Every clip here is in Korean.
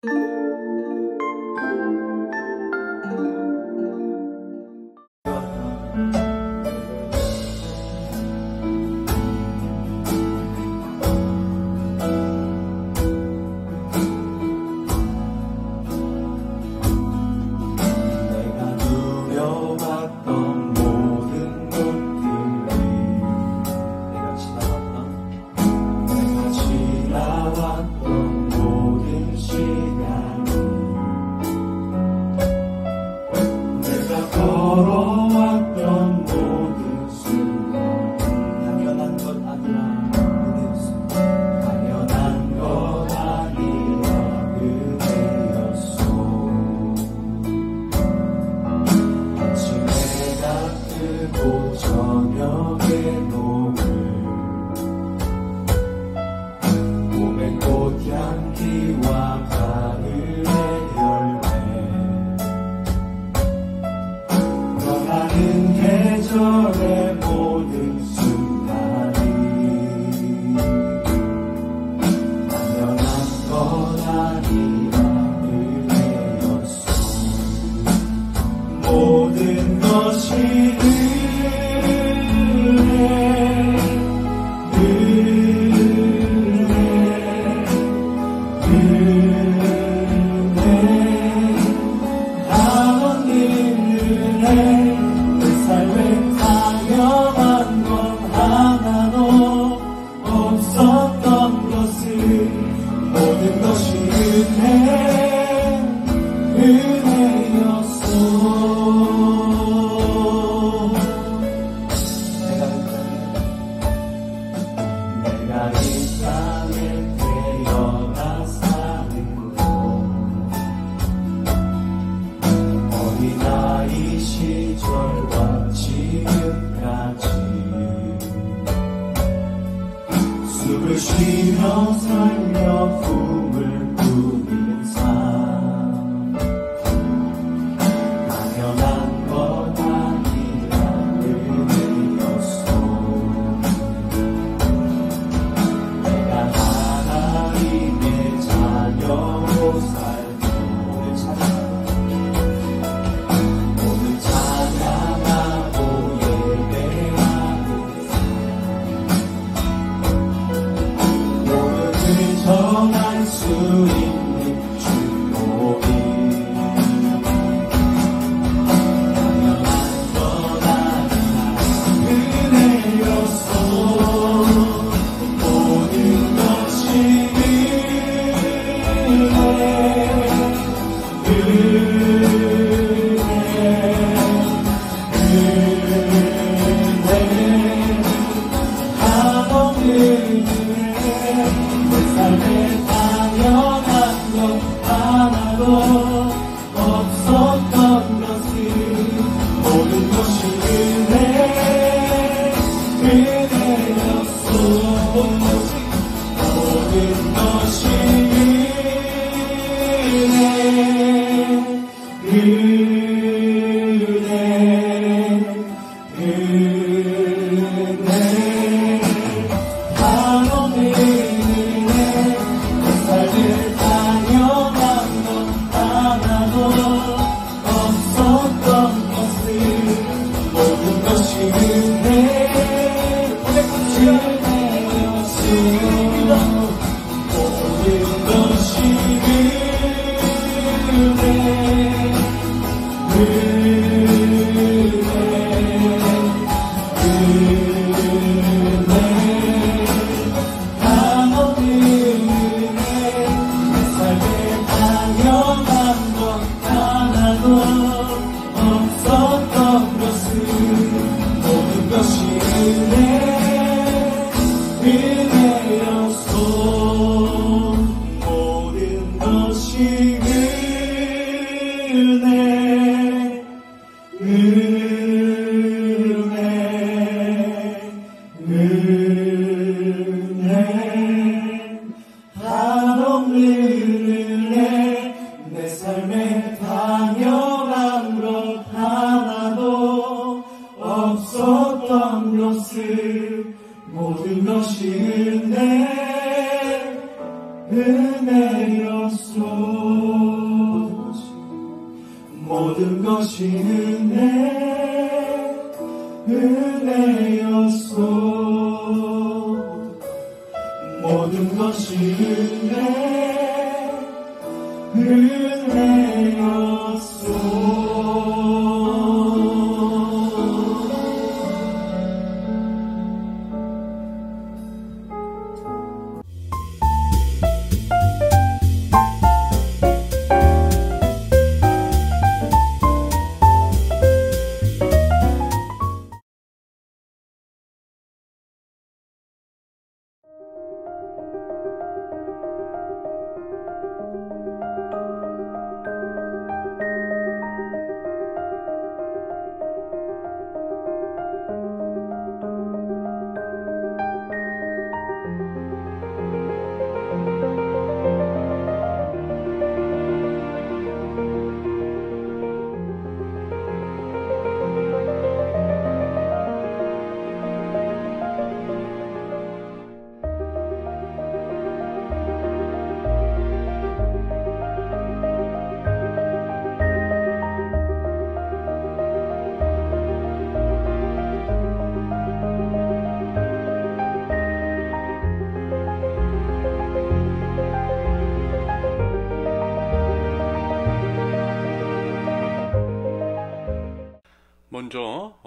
모든 것이 숨을 쉬며 살며 꿈을 꾸는 삶 당연한 것 아니라 은혜였소. 내가 하나님의 자녀로 살고 오늘 찬양하고 예배하는 정할 수 있는 축복이 당연한 것 아니라 은혜였소. 모든 것이 내 삶에 당연한 것 하나도 없었던 것을 모든 것이 은혜였소. 것이 은혜였소. 모든 것이 은혜였소. 먼저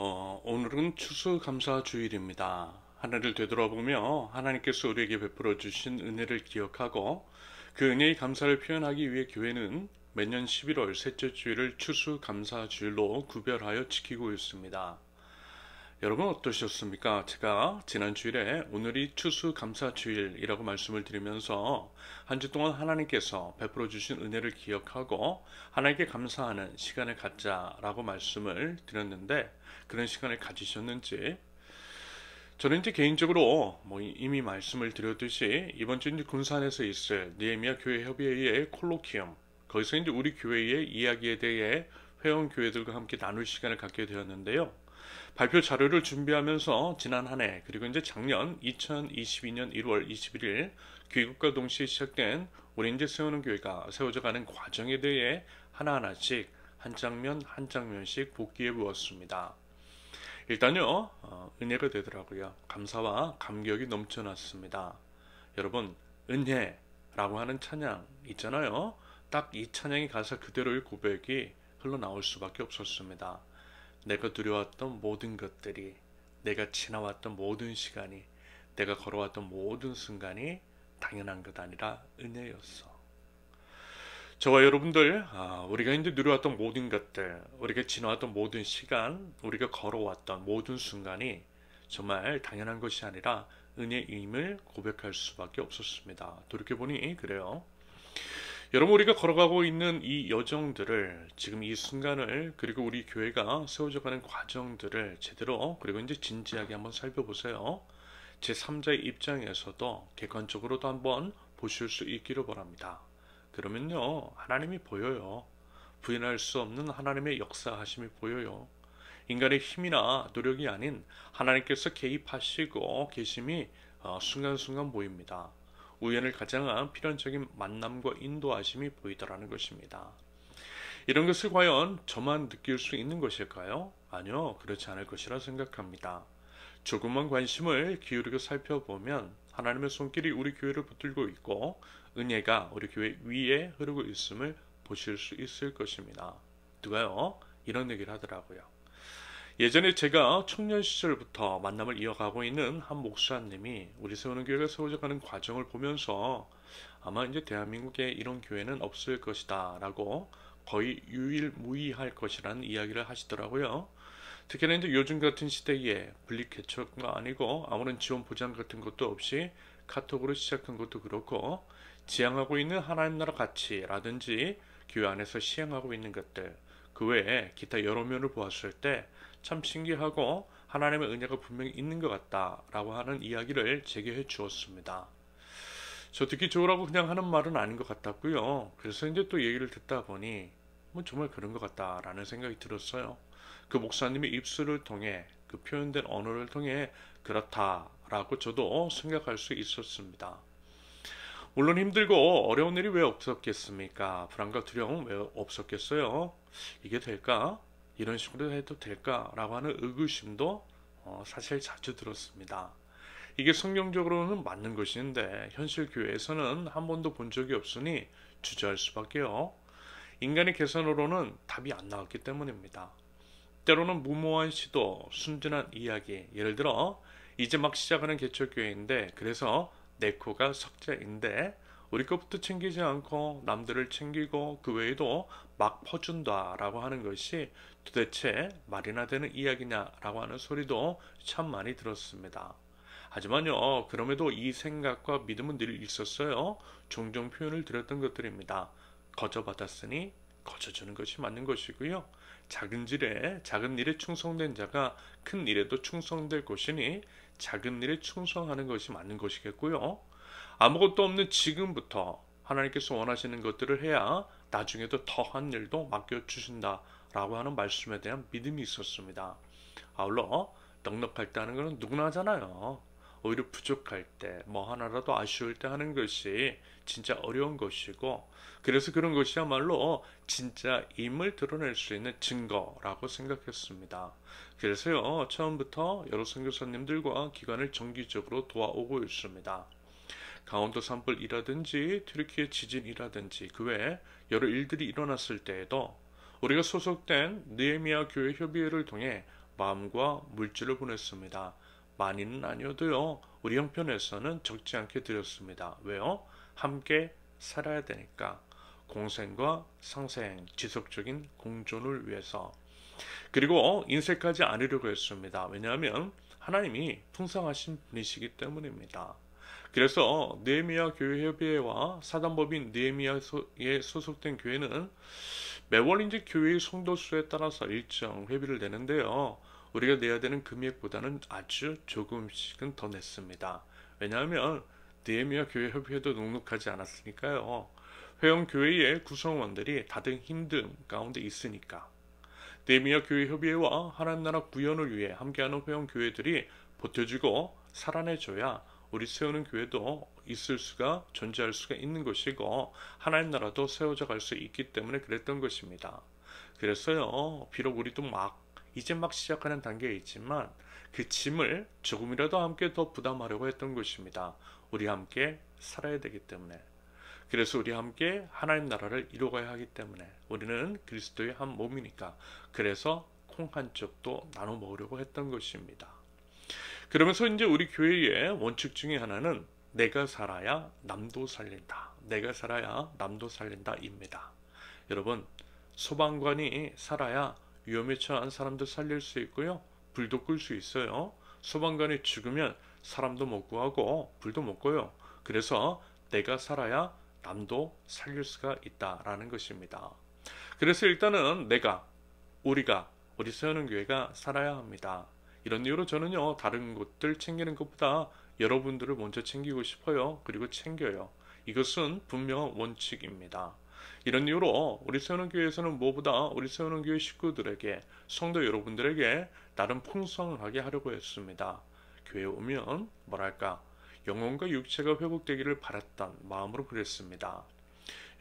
오늘은 추수감사주일입니다. 하늘을 되돌아보며 하나님께서 우리에게 베풀어 주신 은혜를 기억하고 그 은혜의 감사를 표현하기 위해 교회는 매년 11월 셋째 주일을 추수감사주일로 구별하여 지키고 있습니다. 여러분 어떠셨습니까? 제가 지난 주일에 오늘이 추수감사주일이라고 말씀을 드리면서 한 주 동안 하나님께서 베풀어 주신 은혜를 기억하고 하나님께 감사하는 시간을 갖자라고 말씀을 드렸는데 그런 시간을 가지셨는지, 저는 이제 개인적으로 이미 말씀을 드렸듯이 이번 주 이제 군산에서 있을 느헤미야 교회 협의회의 콜로키움, 거기서 이제 우리 교회의 이야기에 대해 회원 교회들과 함께 나눌 시간을 갖게 되었는데요. 발표 자료를 준비하면서 지난 한 해 그리고 이제 작년 2022년 1월 21일 귀국과 동시에 시작된 우리 이제 세우는 교회가 세워져가는 과정에 대해 하나하나씩 한 장면 한 장면씩 복기해 보았습니다. 일단요 은혜가 되더라고요. 감사와 감격이 넘쳐났습니다. 여러분, 은혜라고 하는 찬양 있잖아요. 딱 이 찬양의 가사 그대로의 고백이 흘러나올 수밖에 없었습니다. 내가 누려왔던 모든 것들이, 내가 지나왔던 모든 시간이, 내가 걸어왔던 모든 순간이 당연한 것 아니라 은혜였어. 저와 여러분들, 우리가 이제 누려왔던 모든 것들, 우리가 지나왔던 모든 시간, 우리가 걸어왔던 모든 순간이 정말 당연한 것이 아니라 은혜임을 고백할 수밖에 없었습니다. 돌이켜보니 그래요. 여러분, 우리가 걸어가고 있는 이 여정들을, 지금 이 순간을, 그리고 우리 교회가 세워져가는 과정들을 제대로 그리고 이제 진지하게 한번 살펴보세요. 제3자의 입장에서도 객관적으로도 한번 보실 수 있기를 바랍니다. 그러면요 하나님이 보여요. 부인할 수 없는 하나님의 역사하심이 보여요. 인간의 힘이나 노력이 아닌 하나님께서 개입하시고 계심이 순간순간 보입니다. 우연을 가장한 필연적인 만남과 인도하심이 보이더라는 것입니다. 이런 것을 과연 저만 느낄 수 있는 것일까요? 아니요, 그렇지 않을 것이라 생각합니다. 조금만 관심을 기울이고 살펴보면 하나님의 손길이 우리 교회를 붙들고 있고 은혜가 우리 교회 위에 흐르고 있음을 보실 수 있을 것입니다. 누가요? 이런 얘기를 하더라고요. 예전에 제가 청년 시절부터 만남을 이어가고 있는 한 목사님이 우리 세우는 교회가 세워져가는 과정을 보면서 아마 이제 대한민국에 이런 교회는 없을 것이다 라고 거의 유일무이할 것이라는 이야기를 하시더라고요. 특히나 이제 요즘 같은 시대에 분리 개척가 아니고 아무런 지원 보장 같은 것도 없이 카톡으로 시작한 것도 그렇고 지향하고 있는 하나님 나라 가치라든지 교회 안에서 시행하고 있는 것들, 그 외에 기타 여러 면을 보았을 때 참 신기하고 하나님의 은혜가 분명히 있는 것 같다라고 하는 이야기를 제게 해 주었습니다. 저 듣기 좋으라고 그냥 하는 말은 아닌 것 같았고요. 그래서 이제 또 얘기를 듣다 보니 정말 그런 것 같다라는 생각이 들었어요. 그 목사님의 입술을 통해, 그 표현된 언어를 통해 그렇다라고 저도 생각할 수 있었습니다. 물론 힘들고 어려운 일이 왜 없었겠습니까? 불안과 두려움 왜 없었겠어요? 이게 될까? 이런 식으로 해도 될까라고 하는 의구심도 사실 자주 들었습니다. 이게 성경적으로는 맞는 것인데 현실 교회에서는 한 번도 본 적이 없으니 주저할 수밖에요. 인간의 계산으로는 답이 안 나왔기 때문입니다. 때로는 무모한 시도, 순진한 이야기, 예를 들어 이제 막 시작하는 개척교회인데 그래서 내 코가 석자인데 우리 것부터 챙기지 않고 남들을 챙기고 그 외에도 막 퍼준다라고 하는 것이 도대체 말이나 되는 이야기냐라고 하는 소리도 참 많이 들었습니다. 하지만요, 그럼에도 이 생각과 믿음은 늘 있었어요. 종종 표현을 드렸던 것들입니다. 거저 받았으니 거저 주는 것이 맞는 것이고요. 작은 일에 충성된 자가 큰 일에도 충성될 것이니 작은 일에 충성하는 것이 맞는 것이겠고요. 아무것도 없는 지금부터 하나님께서 원하시는 것들을 해야 나중에도 더한 일도 맡겨주신다라고 하는 말씀에 대한 믿음이 있었습니다. 아울러 넉넉할 때 하는 것은 누구나 하잖아요. 오히려 부족할 때, 뭐 하나라도 아쉬울 때 하는 것이 진짜 어려운 것이고, 그래서 그런 것이야말로 진짜 임을 드러낼 수 있는 증거라고 생각했습니다. 그래서요, 처음부터 여러 선교사님들과 기관을 정기적으로 도와오고 있습니다. 강원도 산불이라든지 튀르키예 지진이라든지 그 외에 여러 일들이 일어났을 때에도 우리가 소속된 느헤미야 교회 협의회를 통해 마음과 물질을 보냈습니다. 많이는 아니어도요, 우리 형편에서는 적지 않게 드렸습니다. 왜요? 함께 살아야 되니까. 공생과 상생, 지속적인 공존을 위해서. 그리고 인색하지 않으려고 했습니다. 왜냐하면 하나님이 풍성하신 분이시기 때문입니다. 그래서 느헤미야 교회 협의회와 사단법인 느헤미야에 소속된 교회는 매월 이제 교회의 성도 수에 따라서 일정 회비를 내는데요. 우리가 내야 되는 금액보다는 아주 조금씩은 더 냈습니다. 왜냐하면 느헤미야 교회 협의회도 넉넉하지 않았으니까요. 회원 교회의 구성원들이 다들 힘듦 가운데 있으니까. 느헤미야 교회 협의회와 하나님 나라 구현을 위해 함께하는 회원 교회들이 버텨주고 살아내줘야 우리 세우는 교회도 존재할 수가 있는 것이고 하나님 나라도 세워져 갈 수 있기 때문에 그랬던 것입니다. 그래서요, 비록 우리도 이제 막 시작하는 단계에 있지만 그 짐을 조금이라도 함께 더 부담하려고 했던 것입니다. 우리 함께 살아야 되기 때문에. 그래서 우리 함께 하나님 나라를 이루어가야 하기 때문에 우리는 그리스도의 한 몸이니까 그래서 콩 한 쪽도 나눠 먹으려고 했던 것입니다. 그러면서 이제 우리 교회의 원칙 중에 하나는 내가 살아야 남도 살린다. 내가 살아야 남도 살린다입니다. 여러분, 소방관이 살아야 위험에 처한 사람도 살릴 수 있고요. 불도 끌 수 있어요. 소방관이 죽으면 사람도 못 구하고 불도 못 꺼요. 그래서 내가 살아야 남도 살릴 수가 있다라는 것입니다. 그래서 일단은 우리 세우는 교회가 살아야 합니다. 이런 이유로 저는요, 다른 곳들 챙기는 것보다 여러분들을 먼저 챙기고 싶어요. 그리고 챙겨요. 이것은 분명한 원칙입니다. 이런 이유로 우리 세우는 교회에서는 무엇보다 우리 세우는 교회 식구들에게, 성도 여러분들에게 나름 풍성하게 하려고 했습니다. 교회에 오면 영혼과 육체가 회복되기를 바랐던 마음으로 그랬습니다.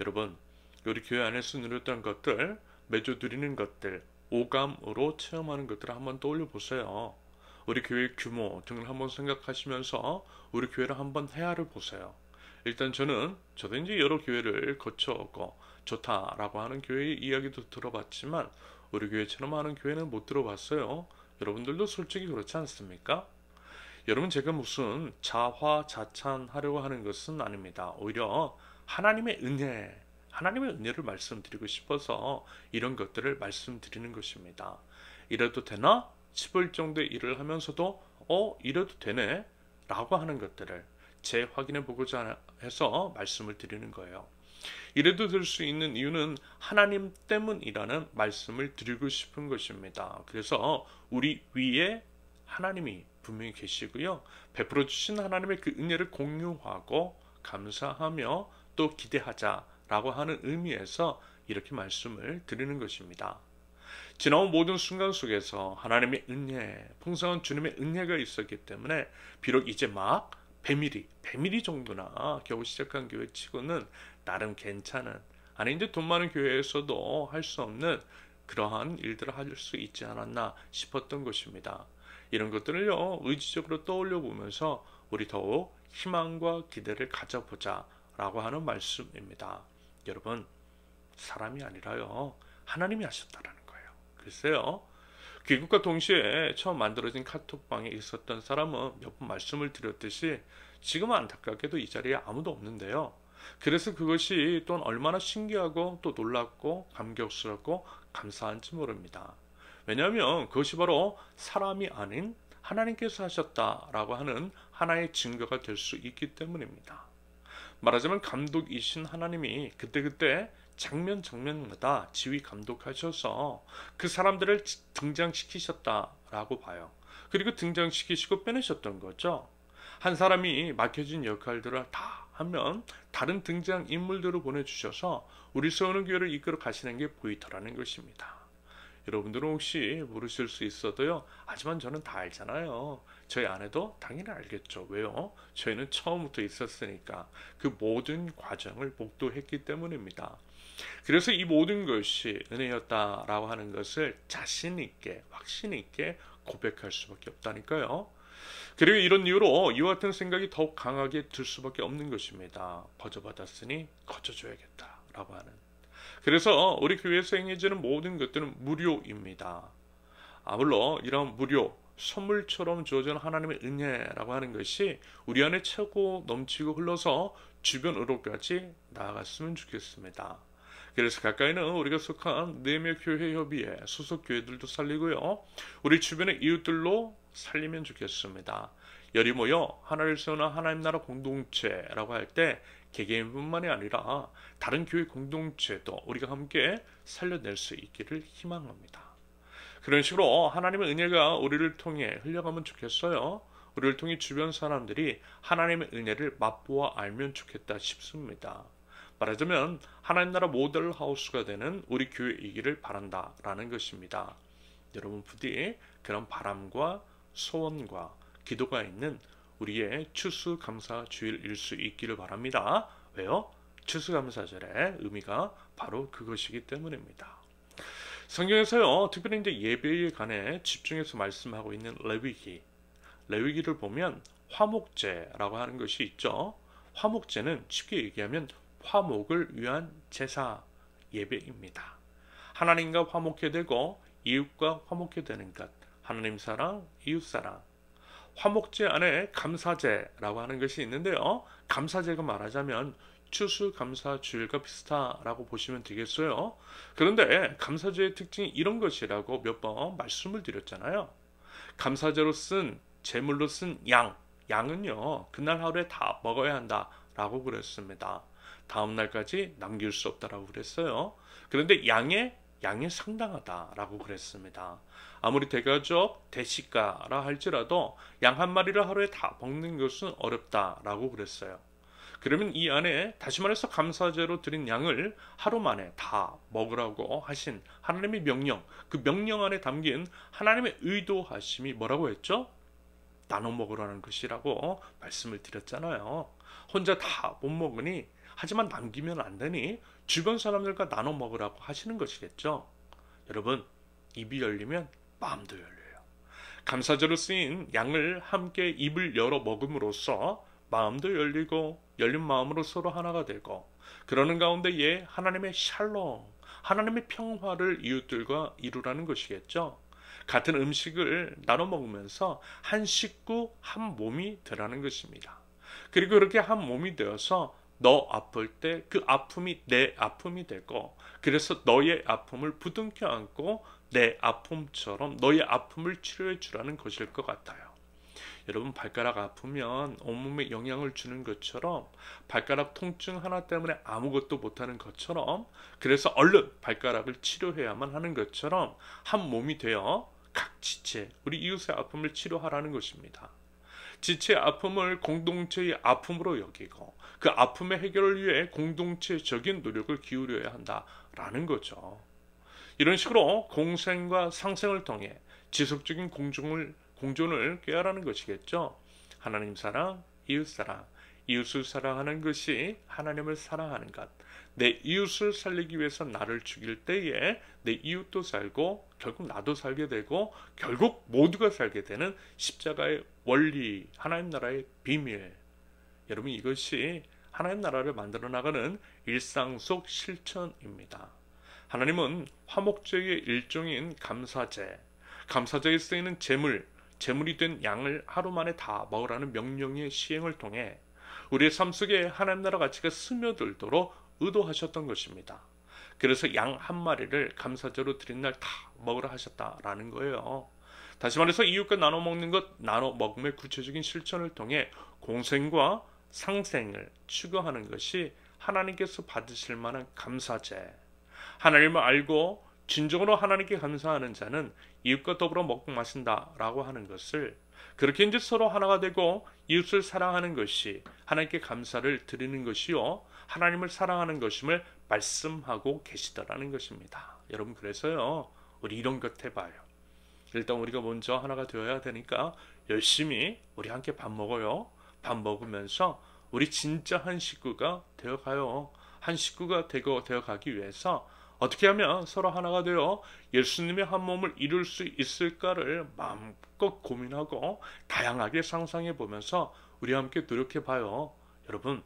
여러분, 우리 교회 안에서 누렸던 것들, 매주 드리는 것들, 오감으로 체험하는 것들을 한번 떠올려 보세요. 우리 교회의 규모 등을 한번 생각하시면서 우리 교회를 한번 헤아려 보세요. 일단 저도 이제 여러 교회를 거쳐오고 좋다라고 하는 교회의 이야기도 들어봤지만 우리 교회처럼 하는 교회는 못 들어봤어요. 여러분들도 솔직히 그렇지 않습니까? 여러분, 제가 무슨 자화자찬하려고 하는 것은 아닙니다. 오히려 하나님의 은혜를 말씀드리고 싶어서 이런 것들을 말씀드리는 것입니다. 이래도 되나 싶을 정도의 일을 하면서도 이래도 되네 라고 하는 것들을 재확인해 보고자 해서 말씀을 드리는 거예요. 이래도 될 수 있는 이유는 하나님 때문이라는 말씀을 드리고 싶은 것입니다. 그래서 우리 위에 하나님이 분명히 계시고요. 베풀어 주신 하나님의 그 은혜를 공유하고 감사하며 또 기대하자라고 하는 의미에서 이렇게 말씀을 드리는 것입니다. 지나온 모든 순간 속에서 하나님의 은혜, 풍성한 주님의 은혜가 있었기 때문에 비록 이제 막 배밀이 정도나 겨우 시작한 교회 치고는 나름 괜찮은, 이제 돈 많은 교회에서도 할 수 없는 그러한 일들을 할 수 있지 않았나 싶었던 것입니다. 이런 것들을요, 의지적으로 떠올려 보면서 우리 더욱 희망과 기대를 가져보자 라고 하는 말씀입니다. 여러분, 사람이 아니라요, 하나님이 하셨다라는 거예요. 글쎄요, 귀국과 동시에 처음 만들어진 카톡방에 있었던 사람은 몇 번 말씀을 드렸듯이 지금은 안타깝게도 이 자리에 아무도 없는데요. 그래서 그것이 또 얼마나 신기하고 또 놀랍고 감격스럽고 감사한지 모릅니다. 왜냐하면 그것이 바로 사람이 아닌 하나님께서 하셨다라고 하는 하나의 증거가 될 수 있기 때문입니다. 말하자면 감독이신 하나님이 그때그때 장면 장면마다 지휘 감독하셔서 그 사람들을 등장시키셨다라고 봐요. 그리고 등장시키시고 빼내셨던 거죠. 한 사람이 맡겨진 역할들을 다 하면 다른 등장 인물들을 보내주셔서 우리 세우는 교회를 이끌어 가시는 게 보이더라는 것입니다. 여러분들은 혹시 모르실 수 있어도요, 하지만 저는 다 알잖아요. 저희 아내도 당연히 알겠죠. 왜요? 저희는 처음부터 있었으니까 그 모든 과정을 목도했기 때문입니다. 그래서 이 모든 것이 은혜였다라고 하는 것을 자신 있게, 확신 있게 고백할 수밖에 없다니까요. 그리고 이런 이유로 이와 같은 생각이 더욱 강하게 들 수밖에 없는 것입니다. 거저 받았으니 거저 줘야겠다라고 하는. 그래서 우리 교회에서 행해지는 모든 것들은 무료입니다. 물론 이런 무료, 선물처럼 주어진 하나님의 은혜라고 하는 것이 우리 안에 차고 넘치고 흘러서 주변으로까지 나아갔으면 좋겠습니다. 그래서 가까이는 우리가 속한 네메 교회 협의회 소속 교회들도 살리고요, 우리 주변의 이웃들로 살리면 좋겠습니다. 열이 모여 하나를 세우는 하나님 나라 공동체라고 할 때 개개인뿐만이 아니라 다른 교회 공동체도 우리가 함께 살려낼 수 있기를 희망합니다. 그런 식으로 하나님의 은혜가 우리를 통해 흘려가면 좋겠어요. 우리를 통해 주변 사람들이 하나님의 은혜를 맛보아 알면 좋겠다 싶습니다. 말하자면 하나님 나라 모델 하우스가 되는 우리 교회이기를 바란다라는 것입니다. 여러분 부디 그런 바람과 소원과 기도가 있는 우리의 추수감사 주일일 수 있기를 바랍니다. 왜요? 추수감사절의 의미가 바로 그것이기 때문입니다. 성경에서요, 특별히 이제 예배에 관해 집중해서 말씀하고 있는 레위기를 보면 화목제라고 하는 것이 있죠. 화목제는 쉽게 얘기하면 화목을 위한 제사 예배입니다. 하나님과 화목해 되고 이웃과 화목해 되는 것, 하나님 사랑, 이웃 사랑. 화목제 안에 감사제라고 하는 것이 있는데요, 감사제가 말하자면 추수감사주일과 비슷하다고 보시면 되겠어요. 그런데 감사제의 특징이 이런 것이라고 몇 번 말씀을 드렸잖아요. 감사제로 쓴, 제물로 쓴 양은요, 그날 하루에 다 먹어야 한다라고 그랬습니다. 다음 날까지 남길 수 없다라고 그랬어요. 그런데 양이 상당하다라고 그랬습니다. 아무리 대가족, 대식가라 할지라도 양 한 마리를 하루에 다 먹는 것은 어렵다라고 그랬어요. 그러면 이 안에 다시 말해서 감사제로 드린 양을 하루 만에 다 먹으라고 하신 하나님의 명령, 그 명령 안에 담긴 하나님의 의도하심이 뭐라고 했죠? 나눠 먹으라는 것이라고 말씀을 드렸잖아요. 혼자 다 못 먹으니, 하지만 남기면 안 되니 주변 사람들과 나눠 먹으라고 하시는 것이겠죠. 여러분, 입이 열리면 마음도 열려요. 감사제로 쓰인 양을 함께 입을 열어 먹음으로써 마음도 열리고 열린 마음으로 서로 하나가 되고, 그러는 가운데에 하나님의 샬롬, 하나님의 평화를 이웃들과 이루라는 것이겠죠. 같은 음식을 나눠 먹으면서 한 식구 한 몸이 되라는 것입니다. 그리고 그렇게 한 몸이 되어서 너 아플 때 그 아픔이 내 아픔이 되고, 그래서 너의 아픔을 부둥켜 안고 내 아픔처럼 너의 아픔을 치료해 주라는 것일 것 같아요. 여러분, 발가락 아프면 온몸에 영향을 주는 것처럼, 발가락 통증 하나 때문에 아무것도 못하는 것처럼, 그래서 얼른 발가락을 치료해야만 하는 것처럼 한 몸이 되어 각 지체, 우리 이웃의 아픔을 치료하라는 것입니다. 지체의 아픔을 공동체의 아픔으로 여기고 그 아픔의 해결을 위해 공동체적인 노력을 기울여야 한다라는 거죠. 이런 식으로 공생과 상생을 통해 지속적인 공존을 꾀하라는 것이겠죠. 하나님 사랑, 이웃 사랑, 이웃을 사랑하는 것이 하나님을 사랑하는 것, 내 이웃을 살리기 위해서 나를 죽일 때에 내 이웃도 살고 결국 나도 살게 되고 결국 모두가 살게 되는 십자가의 원리, 하나님 나라의 비밀. 여러분, 이것이 하나님 나라를 만들어 나가는 일상 속 실천입니다. 하나님은 화목제의 일종인 감사제, 감사제에 쓰이는 제물이 된 양을 하루 만에 다 먹으라는 명령의 시행을 통해 우리의 삶 속에 하나님 나라 가치가 스며들도록 의도하셨던 것입니다. 그래서 양 한 마리를 감사제로 드린 날 다 먹으라 하셨다라는 거예요. 다시 말해서 이웃과 나눠 먹는 것, 나눠 먹음의 구체적인 실천을 통해 공생과 상생을 추구하는 것이 하나님께서 받으실 만한 감사제. 하나님을 알고 진정으로 하나님께 감사하는 자는 이웃과 더불어 먹고 마신다라고 하는 것을, 그렇게 이제 서로 하나가 되고 이웃을 사랑하는 것이 하나님께 감사를 드리는 것이요, 하나님을 사랑하는 것임을 말씀하고 계시다라는 것입니다. 여러분, 그래서요, 우리 이런 것 해봐요. 일단 우리가 먼저 하나가 되어야 되니까 열심히 우리 함께 밥 먹어요. 밥 먹으면서 우리 진짜 한 식구가 되어가요. 한 식구가 되어가기 위해서 어떻게 하면 서로 하나가 되어 예수님의 한 몸을 이룰 수 있을까를 마음껏 고민하고 다양하게 상상해 보면서 우리 함께 노력해 봐요. 여러분,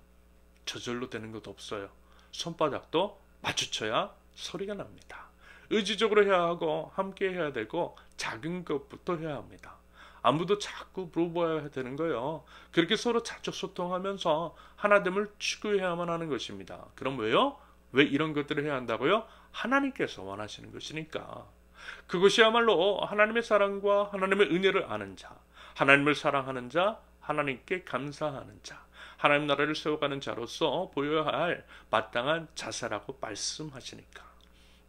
저절로 되는 것도 없어요. 손바닥도 마주쳐야 소리가 납니다. 의지적으로 해야 하고 함께 해야 되고 작은 것부터 해야 합니다. 아무도 자꾸 물어봐야 되는 거예요. 그렇게 서로 자주 소통하면서 하나됨을 추구해야만 하는 것입니다. 그럼 왜요? 왜 이런 것들을 해야 한다고요? 하나님께서 원하시는 것이니까. 그것이야말로 하나님의 사랑과 하나님의 은혜를 아는 자, 하나님을 사랑하는 자, 하나님께 감사하는 자, 하나님 나라를 세워가는 자로서 보여야 할 마땅한 자세라고 말씀하시니까.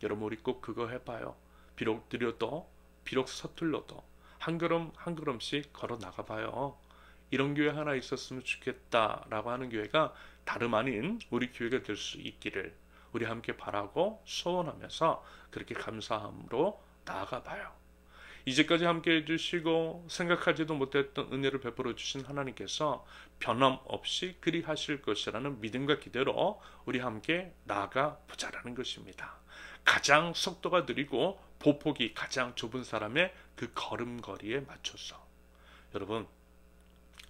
여러분, 우리 꼭 그거 해봐요. 비록 느려도, 비록 서툴러도 한 걸음 한 걸음씩 걸어 나가봐요. 이런 교회 하나 있었으면 좋겠다라고 하는 교회가 다름 아닌 우리 교회가 될 수 있기를 우리 함께 바라고 소원하면서 그렇게 감사함으로 나아가봐요. 이제까지 함께 해주시고 생각하지도 못했던 은혜를 베풀어 주신 하나님께서 변함없이 그리 하실 것이라는 믿음과 기대로 우리 함께 나아가보자라는 것입니다. 가장 속도가 느리고 보폭이 가장 좁은 사람의 그 걸음걸이에 맞춰서. 여러분,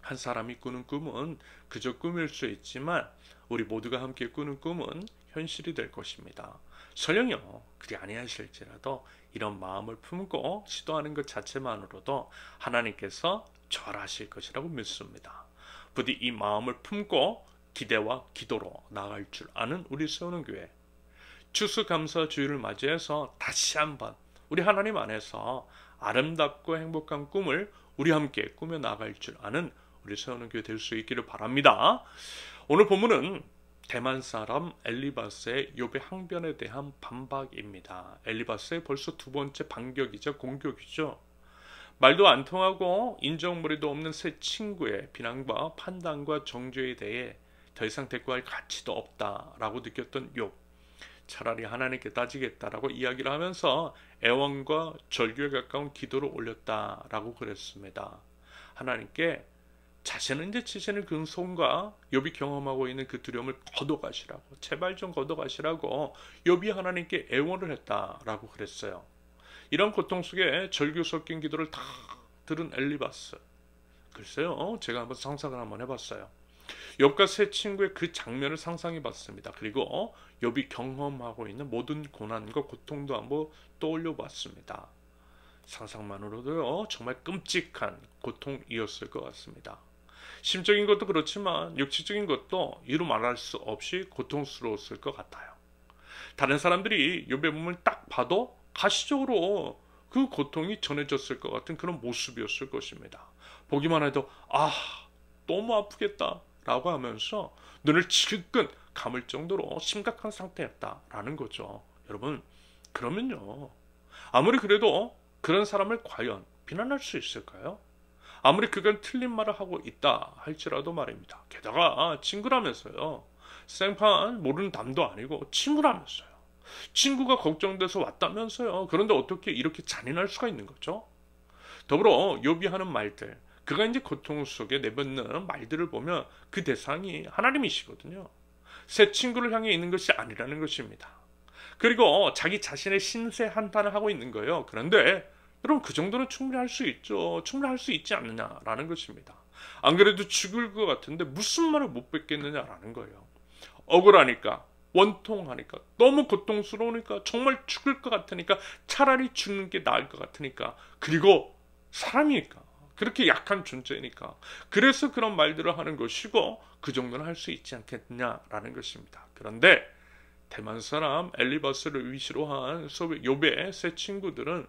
한 사람이 꾸는 꿈은 그저 꿈일 수 있지만 우리 모두가 함께 꾸는 꿈은 현실이 될 것입니다. 설령요 그리 아니하실지라도 이런 마음을 품고 시도하는 것 자체만으로도 하나님께서 절하실 것이라고 믿습니다. 부디 이 마음을 품고 기대와 기도로 나아갈 줄 아는 우리 세우는 교회, 추수감사주의를 맞이해서 다시 한번 우리 하나님 안에서 아름답고 행복한 꿈을 우리 함께 꾸며 나갈 줄 아는 우리 세우는 교회 될 수 있기를 바랍니다. 오늘 본문은 대만 사람 엘리바스의 욥의 항변에 대한 반박입니다. 엘리바스의 벌써 두 번째 반격이자 공격이죠. 말도 안 통하고 인정머리도 없는 새 친구의 비난과 판단과 정죄에 대해 더 이상 대꾸할 가치도 없다라고 느꼈던 욥. 차라리 하나님께 따지겠다라고 이야기를 하면서 애원과 절규에 가까운 기도를 올렸다라고 그랬습니다. 하나님께 자신은 이제 치시는 그 손과 욥이 경험하고 있는 그 두려움을 걷어가시라고, 제발 좀 걷어가시라고 욥이 하나님께 애원을 했다라고 그랬어요. 이런 고통 속에 절규 섞인 기도를 다 들은 엘리바스, 글쎄요, 제가 한번 상상을 한번 해봤어요. 욥과 세 친구의 그 장면을 상상해 봤습니다. 그리고 욥이 경험하고 있는 모든 고난과 고통도 한번 떠올려 봤습니다. 상상만으로도요, 정말 끔찍한 고통이었을 것 같습니다. 심적인 것도 그렇지만 육체적인 것도 이루 말할 수 없이 고통스러웠을 것 같아요. 다른 사람들이 욥의 몸을 딱 봐도 가시적으로 그 고통이 전해졌을 것 같은 그런 모습이었을 것입니다. 보기만 해도 너무 아프겠다 라고 하면서 눈을 질끈 감을 정도로 심각한 상태였다라는 거죠. 여러분, 그러면요, 아무리 그래도 그런 사람을 과연 비난할 수 있을까요? 아무리 그간 틀린 말을 하고 있다 할지라도 말입니다. 게다가 친구라면서요. 생판 모르는 담도 아니고 친구라면서요. 친구가 걱정돼서 왔다면서요. 그런데 어떻게 이렇게 잔인할 수가 있는 거죠? 더불어 욥이 하는 말들, 그가 이제 고통 속에 내뱉는 말들을 보면 그 대상이 하나님이시거든요. 새 친구를 향해 있는 것이 아니라는 것입니다. 그리고 자기 자신의 신세 한탄을 하고 있는 거예요. 그런데 여러분 그 정도는 충분히 할 수 있죠. 충분히 할 수 있지 않느냐라는 것입니다. 안 그래도 죽을 것 같은데 무슨 말을 못 뱉겠느냐라는 거예요. 억울하니까, 원통하니까, 너무 고통스러우니까, 정말 죽을 것 같으니까, 차라리 죽는 게 나을 것 같으니까, 그리고 사람이니까, 그렇게 약한 존재니까, 그래서 그런 말들을 하는 것이고 그 정도는 할 수 있지 않겠느냐라는 것입니다. 그런데 대만 사람 엘리바스를 위시로 한 욥의 세 친구들은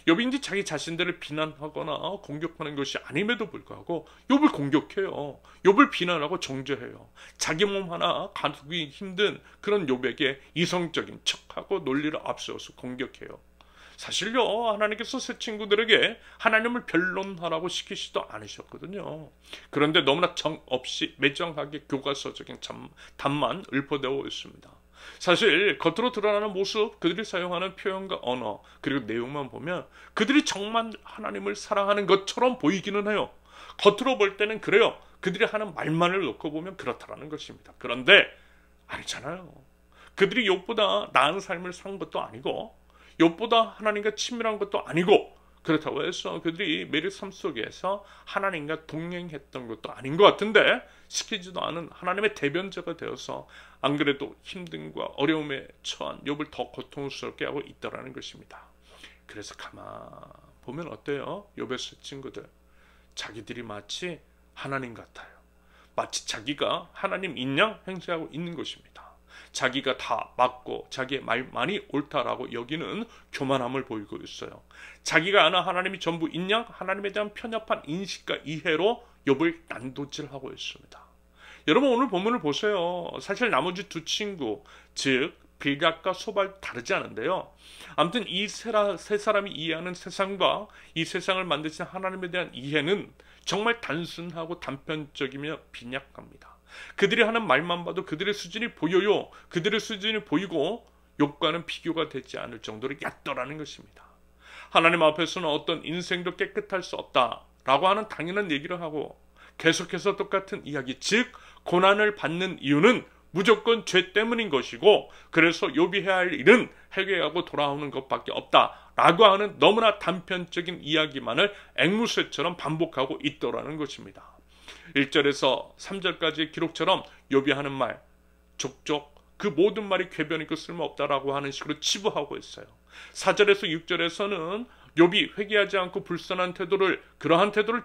욥인지 자기 자신들을 비난하거나 공격하는 것이 아님에도 불구하고 욥을 공격해요. 욥을 비난하고 정죄해요. 자기 몸 하나 가두기 힘든 그런 욥에게 이성적인 척하고 논리를 앞세워서 공격해요. 사실요, 하나님께서 새 친구들에게 하나님을 변론하라고 시키지도 않으셨거든요. 그런데 너무나 정없이 매정하게 교과서적인 답만 읊어대고 있습니다. 사실 겉으로 드러나는 모습, 그들이 사용하는 표현과 언어, 그리고 내용만 보면 그들이 정말 하나님을 사랑하는 것처럼 보이기는 해요. 겉으로 볼 때는 그래요. 그들이 하는 말만을 놓고 보면 그렇다라는 것입니다. 그런데 아니잖아요. 그들이 욥보다 나은 삶을 산 것도 아니고 욥보다 하나님과 친밀한 것도 아니고 그렇다고 해서 그들이 매일 삶 속에서 하나님과 동행했던 것도 아닌 것 같은데 시키지도 않은 하나님의 대변자가 되어서 안 그래도 힘듦과 어려움에 처한 욥을 더 고통스럽게 하고 있다라는 것입니다. 그래서 가만 보면 어때요? 욥의 세 친구들 자기들이 마치 하나님 같아요. 마치 자기가 하나님인 양 행세하고 있는 것입니다. 자기가 다 맞고 자기의 말만이 옳다라고 여기는 교만함을 보이고 있어요. 자기가 아는 하나님이 전부인 양 하나님에 대한 편협한 인식과 이해로 욥을 난도질하고 있습니다. 여러분 오늘 본문을 보세요. 사실 나머지 두 친구 즉 빌닷과 소발 다르지 않은데요. 아무튼 이 세 사람이 이해하는 세상과 이 세상을 만드신 하나님에 대한 이해는 정말 단순하고 단편적이며 빈약합니다. 그들이 하는 말만 봐도 그들의 수준이 보여요. 그들의 수준이 보이고 욥과는 비교가 되지 않을 정도로 얕더라는 것입니다. 하나님 앞에서는 어떤 인생도 깨끗할 수 없다라고 하는 당연한 얘기를 하고 계속해서 똑같은 이야기, 즉 고난을 받는 이유는 무조건 죄 때문인 것이고 그래서 욥이 해야 할 일은 회개하고 돌아오는 것밖에 없다라고 하는 너무나 단편적인 이야기만을 앵무새처럼 반복하고 있더라는 것입니다. 1절에서 3절까지의 기록처럼 욥이 하는 말 족족 그 모든 말이 궤변 있고 쓸모없다라고 하는 식으로 치부하고 있어요. 4절에서 6절에서는 욥이 회개하지 않고 불선한 태도를 그러한 태도를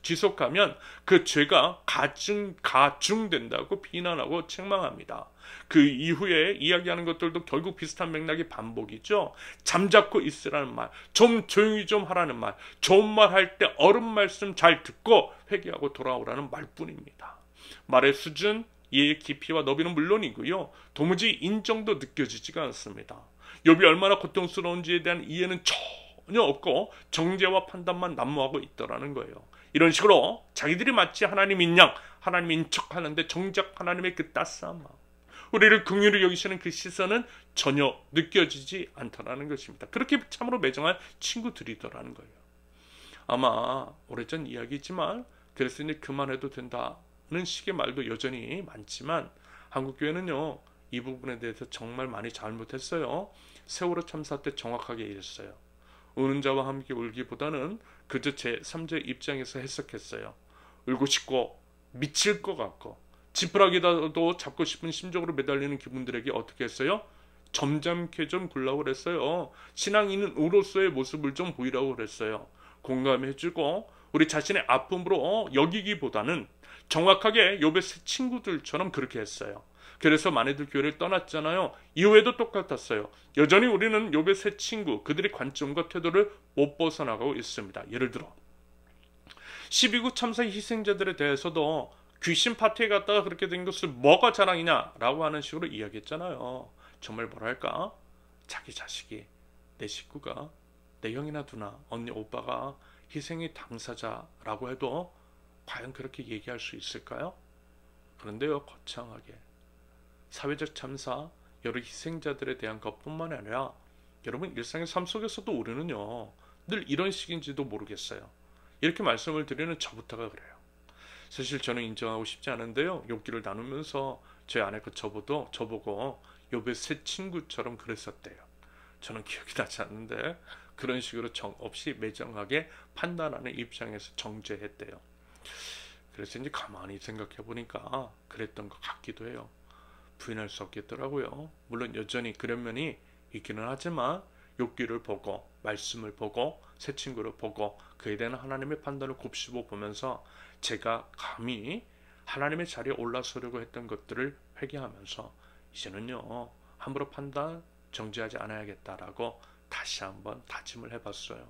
지속하면 그 죄가 가중된다고 비난하고 책망합니다. 그 이후에 이야기하는 것들도 결국 비슷한 맥락의 반복이죠. 잠자코 있으라는 말, 좀 조용히 좀 하라는 말, 좋은 말 할 때 옳은 말씀 잘 듣고 회개하고 돌아오라는 말뿐입니다. 말의 수준, 이해의 깊이와 너비는 물론이고요. 도무지 인정도 느껴지지가 않습니다. 욥이 얼마나 고통스러운지에 대한 이해는 전혀 없고 정죄와 판단만 난무하고 있더라는 거예요. 이런 식으로 자기들이 마치 하나님인 양, 하나님인 척하는데 정작 하나님의 그 따스한 마음, 우리를 긍휼히 여기시는 그 시선은 전혀 느껴지지 않더라는 것입니다. 그렇게 참으로 매정한 친구들이더라는 거예요. 아마 오래전 이야기지만 그래서 이제 그만해도 된다는 식의 말도 여전히 많지만 한국교회는요 이 부분에 대해서 정말 많이 잘못했어요. 세월호 참사 때 정확하게 이랬어요. 우는 자와 함께 울기보다는 그저 제3자 입장에서 해석했어요. 울고 싶고 미칠 것 같고 지푸라기라도 잡고 싶은 심정으로 매달리는 기분들에게 어떻게 했어요? 점잖게 좀 굴라고 그랬어요. 신앙인으로서의 모습을 좀 보이라고 그랬어요. 공감해주고 우리 자신의 아픔으로 여기기보다는 정확하게 욥의 새 친구들처럼 그렇게 했어요. 그래서 많이들 교회를 떠났잖아요. 이후에도 똑같았어요. 여전히 우리는 욥의 새 친구, 그들의 관점과 태도를 못 벗어나가고 있습니다. 예를 들어 12구 참사 희생자들에 대해서도 귀신 파티에 갔다가 그렇게 된 것을 뭐가 자랑이냐라고 하는 식으로 이야기했잖아요. 정말 뭐랄까? 자기 자식이, 내 식구가, 내 형이나 누나, 언니, 오빠가 희생의 당사자라고 해도 과연 그렇게 얘기할 수 있을까요? 그런데요, 거창하게 사회적 참사, 여러 희생자들에 대한 것뿐만 아니라 여러분 일상의 삶 속에서도 우리는요 늘 이런 식인지도 모르겠어요. 이렇게 말씀을 드리는 저부터가 그래요. 사실 저는 인정하고 싶지 않은데요. 욥기를 나누면서 제 아내가 저보고 욥의 새 친구처럼 그랬었대요. 저는 기억이 나지 않는데 그런 식으로 정없이 매정하게 판단하는 입장에서 정죄했대요. 그래서 이제 가만히 생각해 보니까 그랬던 것 같기도 해요. 부인할 수 없겠더라고요. 물론 여전히 그런 면이 있기는 하지만 욥기를 보고 말씀을 보고 새 친구를 보고 그에 대한 하나님의 판단을 곱씹어 보면서 제가 감히 하나님의 자리에 올라서려고 했던 것들을 회개하면서 이제는요 함부로 판단 정지하지 않아야겠다라고 다시 한번 다짐을 해봤어요.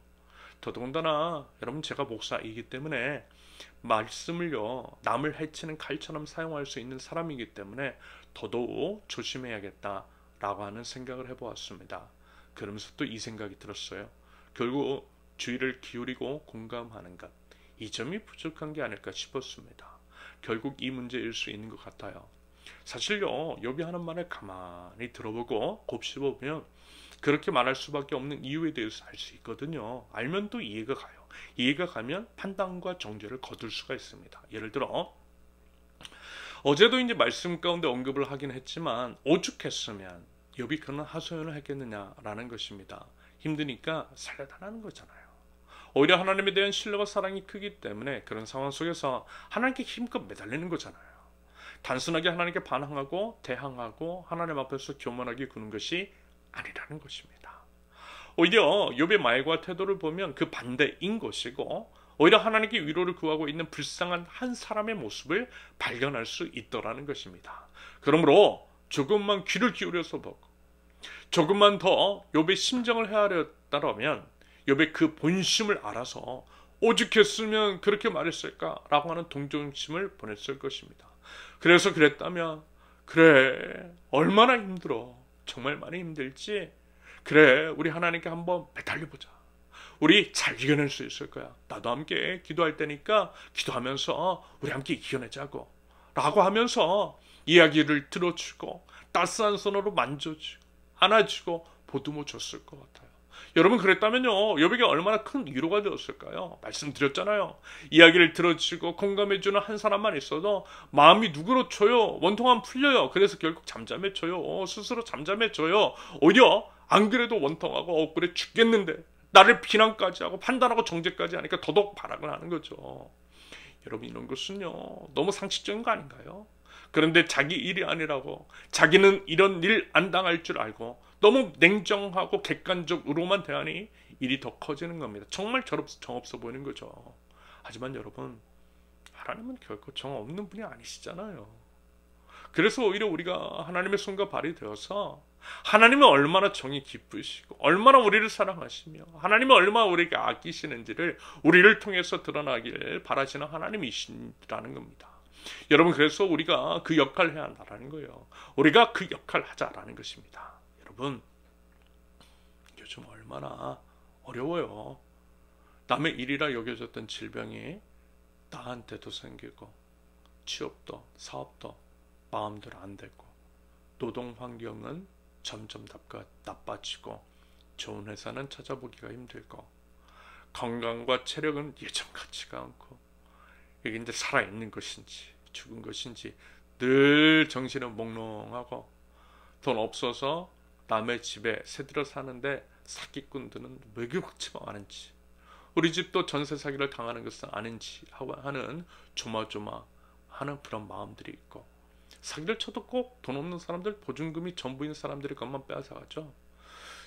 더더군다나 여러분 제가 목사이기 때문에 말씀을요 남을 해치는 칼처럼 사용할 수 있는 사람이기 때문에 더더욱 조심해야겠다라고 하는 생각을 해보았습니다. 그러면서 또 이 생각이 들었어요. 결국 주의를 기울이고 공감하는 것, 이 점이 부족한 게 아닐까 싶었습니다. 결국 이 문제일 수 있는 것 같아요. 사실요 욥이 하는 말을 가만히 들어보고 곱씹어보면 그렇게 말할 수밖에 없는 이유에 대해서 알 수 있거든요. 알면 또 이해가 가요. 이해가 가면 판단과 정죄를 거둘 수가 있습니다. 예를 들어 어제도 이제 말씀 가운데 언급을 하긴 했지만 오죽했으면 욥이 그런 하소연을 했겠느냐라는 것입니다. 힘드니까 살려달라는 거잖아요. 오히려 하나님에 대한 신뢰와 사랑이 크기 때문에 그런 상황 속에서 하나님께 힘껏 매달리는 거잖아요. 단순하게 하나님께 반항하고 대항하고 하나님 앞에서 교만하게 구는 것이 아니라는 것입니다. 오히려 욥의 말과 태도를 보면 그 반대인 것이고 오히려 하나님께 위로를 구하고 있는 불쌍한 한 사람의 모습을 발견할 수 있더라는 것입니다. 그러므로 조금만 귀를 기울여서 보고 조금만 더 욥의 심정을 헤아렸다면 욥의 그 본심을 알아서 오죽했으면 그렇게 말했을까라고 하는 동정심을 보냈을 것입니다. 그래서 그랬다면 그래 얼마나 힘들어 정말 많이 힘들지 그래 우리 하나님께 한번 매달려보자. 우리 잘 이겨낼 수 있을 거야. 나도 함께 기도할 테니까 기도하면서 우리 함께 이겨내자고 라고 하면서 이야기를 들어주고 따스한 손으로 만져주고 안아주고 보듬어 줬을 것 같아요. 여러분 그랬다면요 욥에게 얼마나 큰 위로가 되었을까요? 말씀드렸잖아요. 이야기를 들어주고 공감해주는 한 사람만 있어도 마음이 누그러져요. 원통함 풀려요. 그래서 결국 잠잠해져요. 스스로 잠잠해져요. 오히려 안 그래도 원통하고 억울해 죽겠는데 나를 비난까지 하고 판단하고 정죄까지 하니까 더더욱 발악을 하는 거죠. 여러분 이런 것은요 너무 상식적인 거 아닌가요? 그런데 자기 일이 아니라고 자기는 이런 일 안 당할 줄 알고 너무 냉정하고 객관적으로만 대하니 일이 더 커지는 겁니다. 정말 정없어 보이는 거죠. 하지만 여러분 하나님은 결코 정 없는 분이 아니시잖아요. 그래서 오히려 우리가 하나님의 손과 발이 되어서 하나님은 얼마나 정이 깊으시고 얼마나 우리를 사랑하시며 하나님은 얼마나 우리에게 아끼시는지를 우리를 통해서 드러나길 바라시는 하나님이시라는 겁니다. 여러분 그래서 우리가 그 역할을 해야 한다는 거예요. 우리가 그 역할을 하자라는 것입니다. 여러분 요즘 얼마나 어려워요. 남의 일이라 여겨졌던 질병이 나한테도 생기고 취업도 사업도 마음대로 안 되고 노동 환경은 점점 나빠지고 좋은 회사는 찾아보기가 힘들고 건강과 체력은 예전 같지가 않고 이게 이제 살아있는 것인지 죽은 것인지 늘 정신은 몽롱하고 돈 없어서 남의 집에 새들어 사는데 사기꾼들은 왜 그렇게 많은지 우리 집도 전세 사기를 당하는 것은 아닌지 하는 조마조마하는 그런 마음들이 있고 사기를 쳐도 꼭 돈 없는 사람들 보증금이 전부인 사람들의 것만 빼앗아가죠.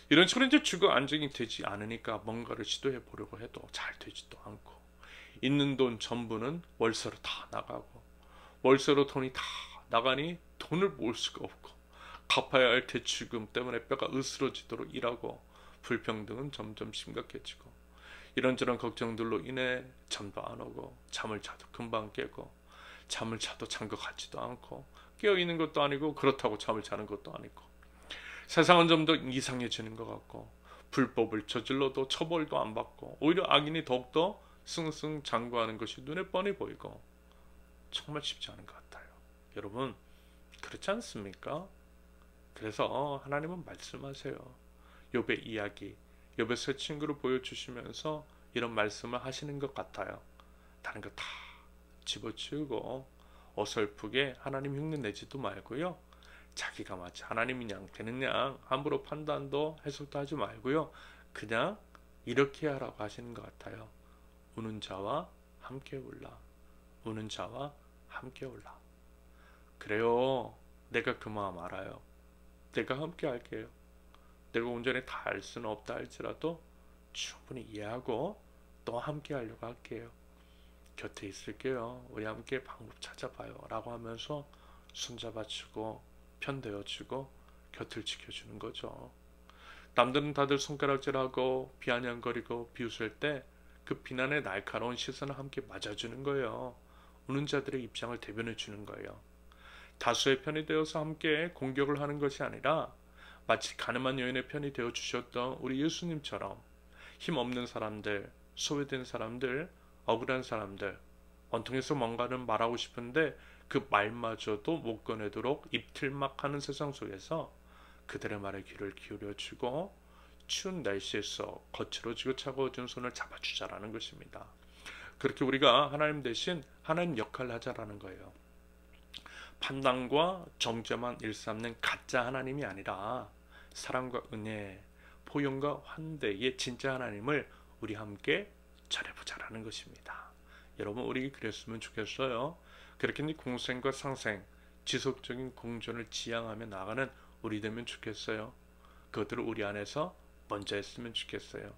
이런 식으로 이제 주거 안정이 되지 않으니까 뭔가를 시도해 보려고 해도 잘 되지도 않고 있는 돈 전부는 월세로 다 나가고 월세로 돈이 다 나가니 돈을 모을 수가 없고 갚아야 할 대출금 때문에 뼈가 으스러지도록 일하고 불평등은 점점 심각해지고 이런저런 걱정들로 인해 잠도 안 오고 잠을 자도 금방 깨고 잠을 자도 잔 것 같지도 않고 깨어있는 것도 아니고 그렇다고 잠을 자는 것도 아니고 세상은 좀 더 이상해지는 것 같고 불법을 저질러도 처벌도 안 받고 오히려 악인이 더욱더 승승장구하는 것이 눈에 뻔히 보이고 정말 쉽지 않은 것 같아요. 여러분 그렇지 않습니까? 그래서 하나님은 말씀하세요. 욥의 이야기, 욥의 새 친구를 보여주시면서 이런 말씀을 하시는 것 같아요. 다른 거 다 집어치우고 어설프게 하나님 흉내 내지도 말고요. 자기가 마치 하나님이 양 되는 양 함부로 판단도 해석도 하지 말고요. 그냥 이렇게 하라고 하시는 것 같아요. 우는 자와 함께 울라. 우는 자와 함께 울라. 그래요. 내가 그 마음 알아요. 내가 함께 할게요. 내가 온전히 다 알 수는 없다 할지라도 충분히 이해하고 또 함께 하려고 할게요. 곁에 있을게요. 우리 함께 방법 찾아봐요. 라고 하면서 손잡아주고 편대어주고 곁을 지켜주는 거죠. 남들은 다들 손가락질하고 비아냥거리고 비웃을 때 그 비난의 날카로운 시선을 함께 맞아주는 거예요. 우는 자들의 입장을 대변해 주는 거예요. 다수의 편이 되어서 함께 공격을 하는 것이 아니라 마치 가늠한 여인의 편이 되어 주셨던 우리 예수님처럼 힘없는 사람들, 소외된 사람들, 억울한 사람들, 원통해서 뭔가를 말하고 싶은데 그 말마저도 못 꺼내도록 입틀막하는 세상 속에서 그들의 말에 귀를 기울여주고 추운 날씨에서 거칠어지고 차가워진 손을 잡아주자라는 것입니다. 그렇게 우리가 하나님 대신 하나님 역할을 하자라는 거예요. 판단과 정죄만 일삼는 가짜 하나님이 아니라 사랑과 은혜, 포용과 환대의 진짜 하나님을 우리 함께 잘해보자라는 것입니다. 여러분 우리 그랬으면 좋겠어요. 그렇게 공생과 상생, 지속적인 공존을 지향하며 나가는 우리 되면 좋겠어요. 그것들을 우리 안에서 먼저 했으면 좋겠어요.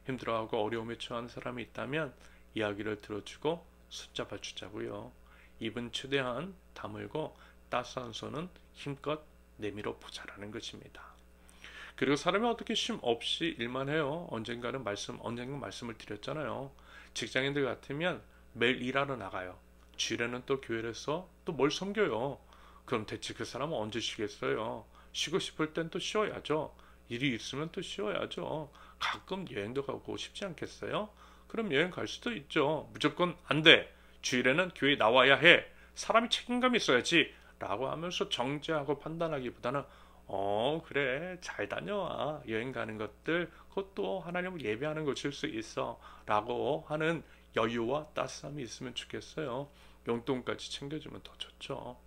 힘들어하고 어려움에 처한 사람이 있다면 이야기를 들어주고 손잡아 주자고요. 입은 최대한 다물고 따스한 손은 힘껏 내밀어 보자라는 것입니다. 그리고 사람이 어떻게 쉼 없이 일만 해요. 언젠가 말씀을 드렸잖아요. 직장인들 같으면 매일 일하러 나가요. 주일에는 또 교회에서 또 뭘 섬겨요. 그럼 대체 그 사람은 언제 쉬겠어요? 쉬고 싶을 땐 또 쉬어야죠. 일이 있으면 또 쉬어야죠. 가끔 여행도 가고 싶지 않겠어요? 그럼 여행 갈 수도 있죠. 무조건 안 돼. 주일에는 교회 나와야 해. 사람이 책임감이 있어야지. 라고 하면서 정죄하고 판단하기보다는 그래 잘 다녀와. 여행 가는 것들 그것도 하나님을 예배하는 것일 수 있어. 라고 하는 여유와 따스함이 있으면 좋겠어요. 용돈까지 챙겨주면 더 좋죠.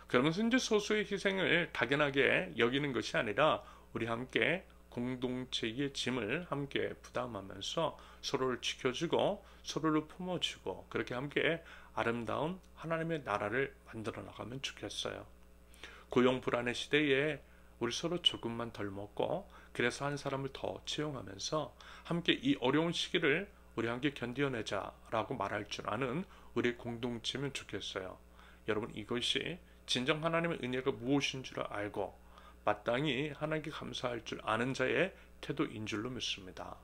그러면서 이제 소수의 희생을 당연하게 여기는 것이 아니라 우리 함께 공동체의 짐을 함께 부담하면서 서로를 지켜주고 서로를 품어주고 그렇게 함께 아름다운 하나님의 나라를 만들어 나가면 좋겠어요. 고용 불안의 시대에 우리 서로 조금만 덜 먹고 그래서 한 사람을 더 채용하면서 함께 이 어려운 시기를 우리 함께 견뎌내자라고 말할 줄 아는 우리 공동체면 좋겠어요. 여러분 이것이 진정 하나님의 은혜가 무엇인 줄 알고 마땅히 하나님께 감사할 줄 아는 자의 태도인 줄로 믿습니다.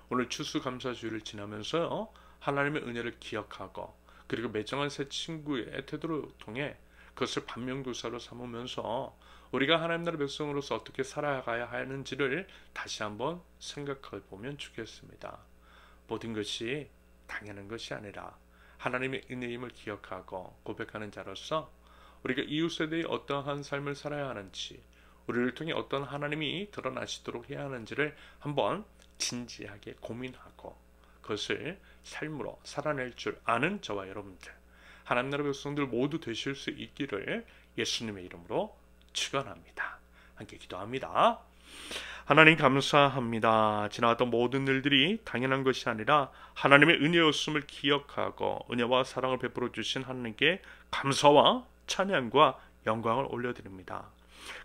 오늘 추수감사주일을 지나면서요. 하나님의 은혜를 기억하고 그리고 매정한 새 친구의 태도를 통해 그것을 반면교사로 삼으면서 우리가 하나님 나라 백성으로서 어떻게 살아가야 하는지를 다시 한번 생각해 보면 좋겠습니다. 모든 것이 당연한 것이 아니라 하나님의 은혜임을 기억하고 고백하는 자로서 우리가 이웃에 대해 어떠한 삶을 살아야 하는지 우리를 통해 어떤 하나님이 드러나시도록 해야 하는지를 한번 진지하게 고민하고 그것을 삶으로 살아낼 줄 아는 저와 여러분들 하나님 나라 백성들 모두 되실 수 있기를 예수님의 이름으로 축원합니다. 함께 기도합니다. 하나님 감사합니다. 지나갔던 모든 일들이 당연한 것이 아니라 하나님의 은혜였음을 기억하고 은혜와 사랑을 베풀어 주신 하나님께 감사와 찬양과 영광을 올려드립니다.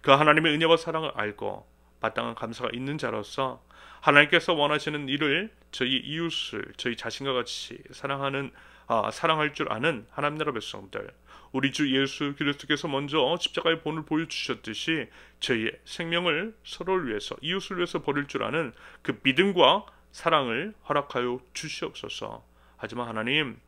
그 하나님의 은혜와 사랑을 알고 마땅한 감사가 있는 자로서 하나님께서 원하시는 일을 저희 이웃을 저희 자신과 같이 사랑할 줄 아는 하나님 나라 백성들 우리 주 예수 그리스도께서 먼저 십자가의 본을 보여주셨듯이 저희의 생명을 서로를 위해서 이웃을 위해서 버릴 줄 아는 그 믿음과 사랑을 허락하여 주시옵소서. 하지만 하나님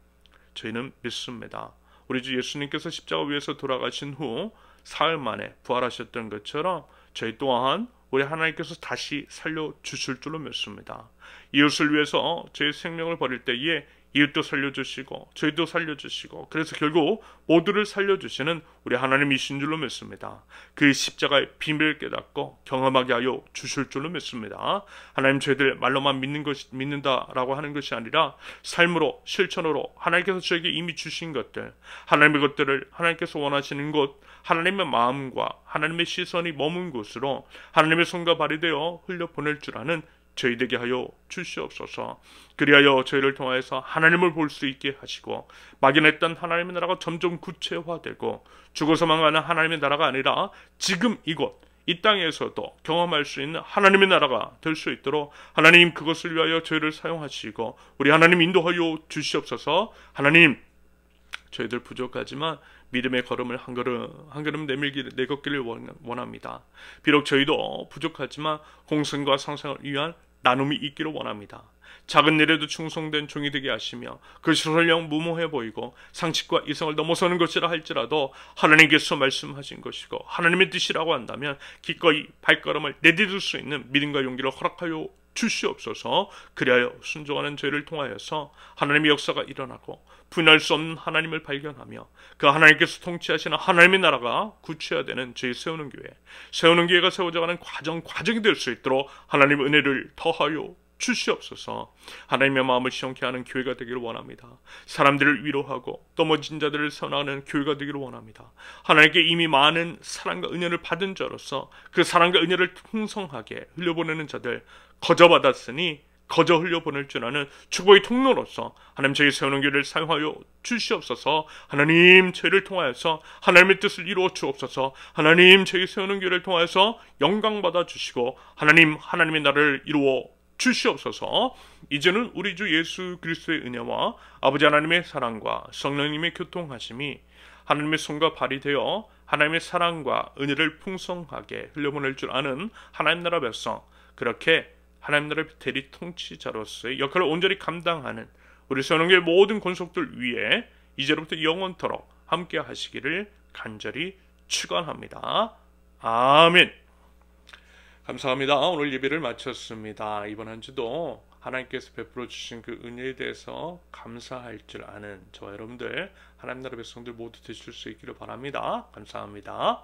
저희는 믿습니다. 우리 주 예수님께서 십자가 위에서 돌아가신 후 사흘 만에 부활하셨던 것처럼 저희 또한 우리 하나님께서 다시 살려주실 줄로 믿습니다. 이웃을 위해서 저희 생명을 버릴 때에 이웃도 살려주시고 저희도 살려주시고 그래서 결국 모두를 살려주시는 우리 하나님이신 줄로 믿습니다. 그 십자가의 비밀을 깨닫고 경험하게 하여 주실 줄로 믿습니다. 하나님, 저희들 말로만 믿는다라고 하는 것이 아니라 삶으로 실천으로 하나님께서 저에게 이미 주신 것들, 하나님의 것들을 하나님께서 원하시는 곳, 하나님의 마음과 하나님의 시선이 머문 곳으로 하나님의 손과 발이 되어 흘려보낼 줄 아는 저희 되게 하여 주시옵소서. 그리하여 저희를 통하여서 하나님을 볼 수 있게 하시고 막연했던 하나님의 나라가 점점 구체화되고 죽어서만 가는 하나님의 나라가 아니라 지금 이곳 이 땅에서도 경험할 수 있는 하나님의 나라가 될 수 있도록 하나님, 그것을 위하여 저희를 사용하시고 우리 하나님 인도하여 주시옵소서. 하나님, 저희들 부족하지만 믿음의 걸음을 한 걸음 내걷기를 원합니다. 비록 저희도 부족하지만 공생과 상생을 위한 나눔이 있기를 원합니다. 작은 일에도 충성된 종이 되게 하시며 그것이 설령 무모해 보이고 상식과 이성을 넘어서는 것이라 할지라도 하나님께서 말씀하신 것이고 하나님의 뜻이라고 한다면 기꺼이 발걸음을 내디딜 수 있는 믿음과 용기를 허락하여 주시옵소서. 그리하여 순종하는 저희를 통하여서 하나님의 역사가 일어나고 분할 수 없는 하나님을 발견하며 그 하나님께서 통치하시는 하나님의 나라가 구체화되는 저희 세우는 교회가 세워져가는 과정이 될 수 있도록 하나님의 은혜를 더하여 주시옵소서. 하나님의 마음을 시원케 하는 교회가 되기를 원합니다. 사람들을 위로하고 넘어진 자들을 선하는 교회가 되기를 원합니다. 하나님께 이미 많은 사랑과 은혜를 받은 자로서 그 사랑과 은혜를 풍성하게 흘려보내는 자들, 거저 받았으니 거저 흘려보낼 줄 아는 축복의 통로로서 하나님, 저희 세우는 교회를 사용하여 주시옵소서. 하나님, 저희를 통하여서 하나님의 뜻을 이루어 주옵소서. 하나님, 저희 세우는 교회를 통하여서 영광받아 주시고 하나님, 하나님의 나라를 이루어 주시옵소서. 이제는 우리 주 예수 그리스도의 은혜와 아버지 하나님의 사랑과 성령님의 교통하심이 하나님의 손과 발이 되어 하나님의 사랑과 은혜를 풍성하게 흘려보낼 줄 아는 하나님 나라 백성, 그렇게 하나님 나라의 대리 통치자로서의 역할을 온전히 감당하는 우리 선원교회 모든 권속들 위에 이제로부터 영원토록 함께 하시기를 간절히 축원합니다. 아멘. 감사합니다. 오늘 예배를 마쳤습니다. 이번 한 주도 하나님께서 베풀어 주신 그 은혜에 대해서 감사할 줄 아는 저와 여러분들, 하나님 나라 백성들 모두 되실 수 있기를 바랍니다. 감사합니다.